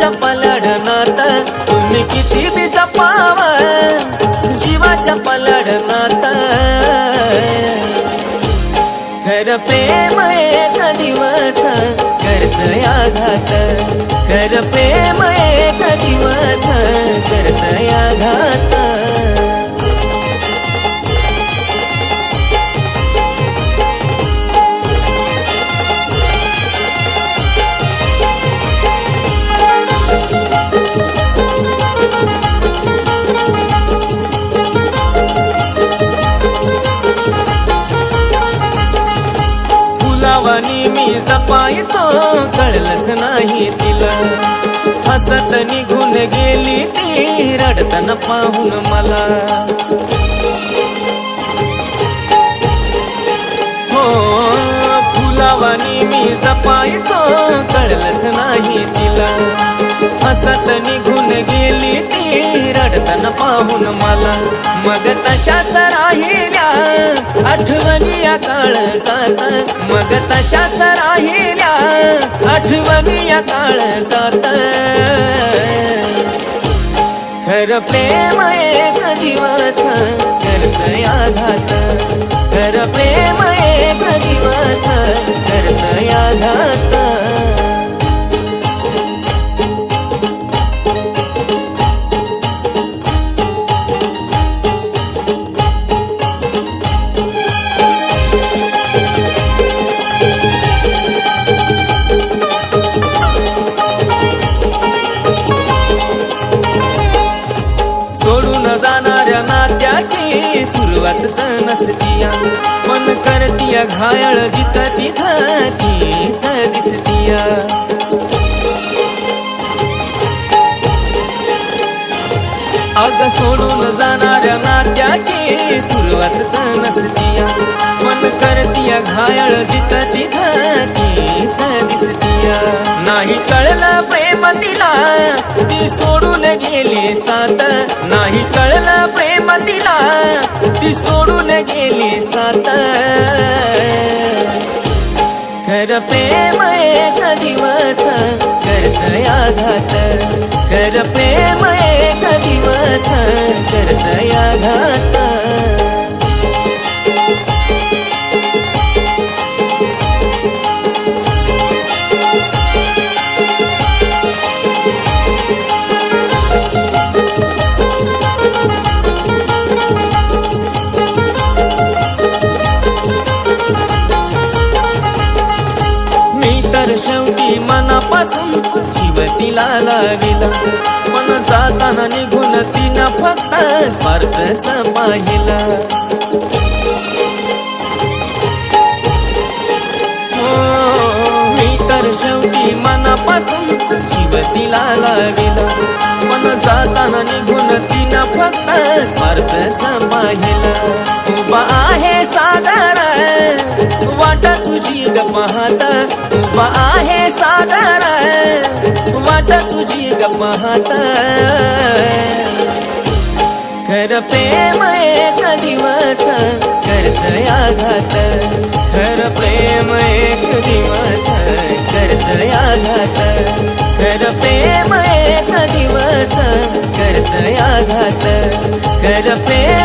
जीवाच्या पलडनात तुम्ही किती बी जपाव, जीवाच्या पलडनात खर प्रेम एक दिवस करतय आघात, खर प्रेम एक दिवस करतय आघात. फुलावानी मी जपायचो कळलंच नाही तिला, हसत निघून गेली ती रडताना पाहून मला. हो फुलावानी मी जपायचो कळलंच नाही तिला, हसत निघून गेली ती रडताना पाहून मला. मग तशाच राहिल्या आठवणी या काळजात, मग तशाच राहिल्या आठवणी या काळजात. खर प्रेम एक दिवस करतय आघात, खर प्रेम एक दिवस करतय आघात. जाणाऱ्या नात्याची सुरुवातच नसतीया, मन करतीया घायल जिथं तिथं तीच दिसतीया. अग सोडून जाणाऱ्या नात्याची सुरुवातच नसतीया, मन करतीया घायल जिथं तिथं तीच दिसतीया. नाही कळलं प्रेम तिला ती सोडून गेली साथ, नाही कळलं प्रेम तिला ती सोडून गेली साथ. खर प्रेम एक दिवस करतय आघात, खर प्रेम एक दिवस करतय आघात. शेवटी मनापासून जीव तिला लाविला, मन जाताना निघून तिनं फक्त स्वार्थच पाहिला. मी तर शेवटी मनापासून जीव तिला लाविला, मन जाताना निघून तिनं फक्त स्वार्थच पाहिला. उभा आहे सागर वाट तुझी ग पाहत, उभा आहे सागर वाट तुझी ग पाहत. खर प्रेम एक दिवस करतय आघात, खर प्रेम एक दिवस करतय आघात, खर प्रेम एक दिवस करतय आघात, खर प्रेम